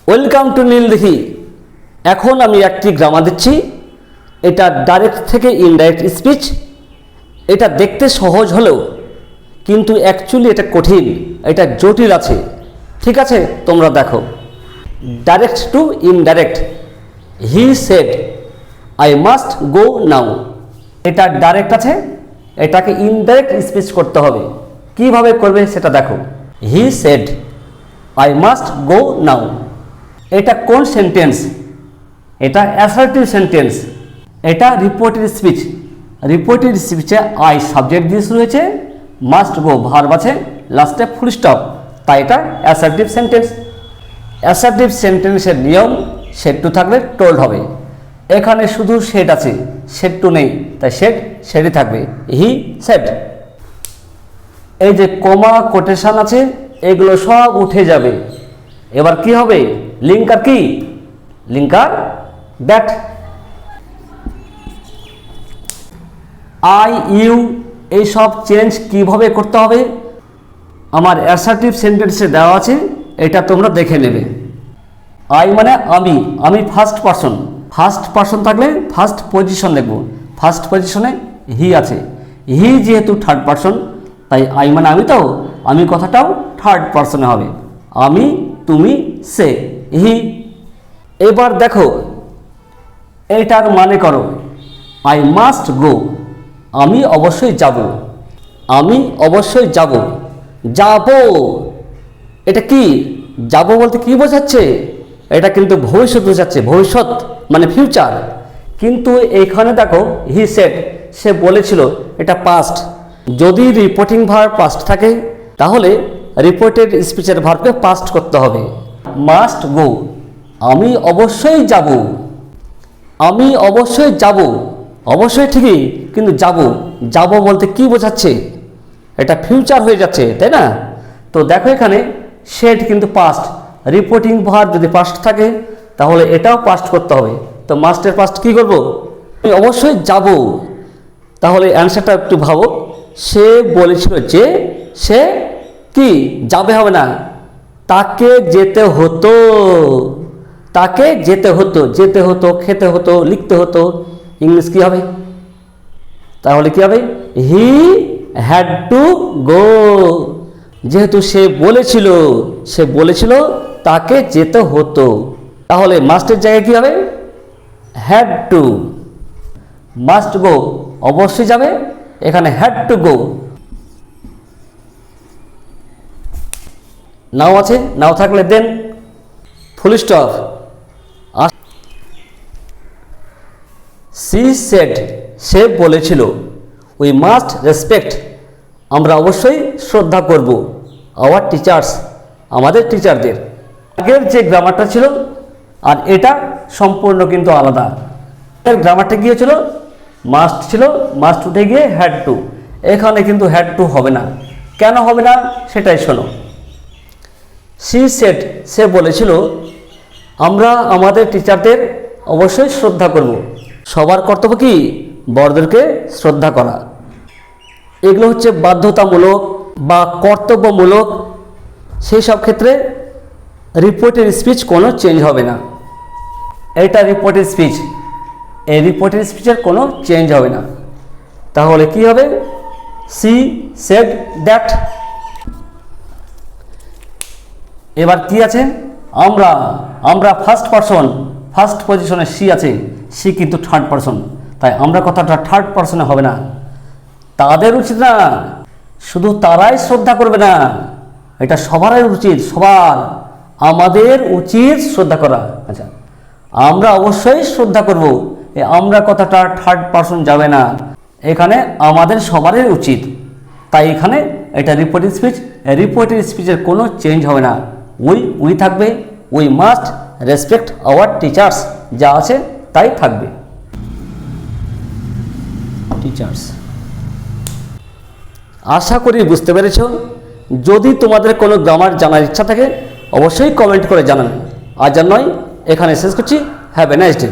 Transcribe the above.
Welcome to নীল দেখি। এখন আমি একটি গ্রামার দিচ্ছি। এটা ডাইরেক্ট থেকে ইনডাইরেক্ট স্পিচ। এটা দেখতে সহজ হলেও কিন্তু অ্যাকচুয়ালি এটা কঠিন, এটা জটিল আছে। ঠিক আছে, তোমরা দেখো। Direct to indirect. He said I must go now. এটা ডাইরেক্ট আছে, এটাকে ইনডাইরেক্ট স্পিচ করতে হবে। কিভাবে করবে সেটা দেখো। He said I must go now. এটা কোন সেন্টেন্স? এটা অ্যাসার্টিভ সেন্টেন্স। এটা রিপোর্টেড স্পিচ। রিপোর্টেড স্পিচে আই সাবজেক্ট দিয়ে শুরু হয়েছে, মাস্ট গো ভার্ব আছে, লাস্টে ফুল স্টপ, তাই এটা অ্যাসার্টিভ সেন্টেন্স। অ্যাসার্টিভ সেন্টেন্সের নিয়ম সেড টু থাকলে টোল্ড হবে। এখানে শুধু সেড আছে, সেড টু নেই, তাই সেডই থাকবে। He said. এই যে কমা কোটেশন আছে, এগুলো সব উঠে যাবে। এবার কি হবে? লিঙ্কার কি? Linker that. আই ইউ এই সব চেঞ্জ কিভাবে করতে হবে আমার অ্যাসার্টিভ সেন্টেন্সে দেওয়া আছে, এটা তোমরা দেখে নেবে। আই মানে আমি, আমি ফার্স্ট পারসন। ফার্স্ট পারসন থাকলে ফার্স্ট পজিশন লিখব। ফার্স্ট পজিশনে হি আছে। হি যেহেতু থার্ড পারসন, তাই আই মানে আমি, তো আমি কথাটাও থার্ড পারসনে হবে। আমি, তুমি, সে, হি। এবার দেখো এটার মানে করো। আই মাস্ট গো। আমি অবশ্যই যাব। আমি অবশ্যই যাব। যাব এটা কি? যাব বলতে কি বোঝাচ্ছে? এটা কিন্তু ভবিষ্যৎ বোঝাচ্ছে। ভবিষ্যৎ মানে ফিউচার। কিন্তু এইখানে দেখো হি সেড, সে বলেছিল, এটা পাস্ট। যদি রিপোর্টিং ভার্ব পাস্ট থাকে তাহলে রিপোর্টেড স্পিচের ভার্বকে পাস্ট করতে হবে। মাস্ট গো, আমি অবশ্যই যাব। আমি অবশ্যই যাব, অবশ্যই ঠিকই, কিন্তু যাব, যাব বলতে কি বোঝাচ্ছে? এটা ফিউচার হয়ে যাচ্ছে, তাই না? তো দেখো এখানে সেড কিন্তু পাস্ট। রিপোর্টিং ভার্ব যদি পাস্ট থাকে তাহলে এটাও পাস্ট করতে হবে। তো মাস্টের পাস্ট কি করব? আমি অবশ্যই যাব। তাহলে অ্যান্সারটা একটু ভাবো। সে বলেছিল যে, সে কি যাবে হবে না, তাকে যেতে হতো। তাকে যেতে হতো, যেতে হতো, খেতে হতো, লিখতে হতো। ইংলিশ কি হবে? তাহলে কি হবে? He had to go. যেহেতু সে বলেছিল তাকে যেতে হতো, তাহলে মাস্টের জায়গায় কি হবে? Had to. মাস্ট গো অবশ্যই যাবে, এখানে হ্যাড টু গো। নাও আছে, নাও থাকলে দেন ফুল স্টপ। সি সেড, সে বলেছিল, উই মাস্ট রেসপেক্ট, আমরা অবশ্যই শ্রদ্ধা করব, আওয়ার টিচার্স, আমাদের টিচারদের। আগের যে গ্রামারটা ছিল আর এটা সম্পূর্ণ কিন্তু আলাদা। এর গ্রামারটা গিয়ে ছিল মাস্ট ছিল, মাস্ট উঠে গিয়ে হ্যাড টু। এখানে কিন্তু হ্যাড টু হবে না। কেন হবে না সেটাই শোনো। সি সেড, সে বলেছিল, আমরা আমাদের টিচারদের অবশ্যই শ্রদ্ধা করব। সবার কর্তব্য কি? বড়দেরকে শ্রদ্ধা করা। এগুলো হচ্ছে বাধ্যতামূলক বা কর্তব্যমূলক। সেই সব ক্ষেত্রে রিপোর্টেড স্পিচ কোনো চেঞ্জ হবে না। এটা রিপোর্টেড স্পিচ, এই রিপোর্টেড স্পিচের কোনো চেঞ্জ হবে না। তাহলে কি হবে? She said that. এবার কি আছে? আমরা, আমরা ফার্স্ট পারসন, ফার্স্ট পজিশনে সি আছে, সি কিন্তু থার্ড পারসন, তাই আমরা কথাটা থার্ড পারসনে হবে না। তাদের উচিত না, শুধু তারাই শ্রদ্ধা করবে না, এটা সবারই উচিত, সবার। আমাদের উচিত শ্রদ্ধা করা। আচ্ছা, আমরা অবশ্যই শ্রদ্ধা করব, আমরা কথাটা থার্ড পারসন যাবে না, এখানে আমাদের সবারই উচিত। তাই এখানে এটা রিপোর্টেড স্পিচ, রিপোর্টেড স্পিচের কোনো চেঞ্জ হবে না। উই থাকবে, we must respect our teachers, যা আছে তাই থাকবে। টিচার্স। আশা করি বুঝতে পেরেছ। যদি তোমাদের কোনো গ্রামার জানার ইচ্ছা থাকে অবশ্যই কমেন্ট করে জানান। আজ আর নয়, এখানে শেষ করছি। Have a nice day.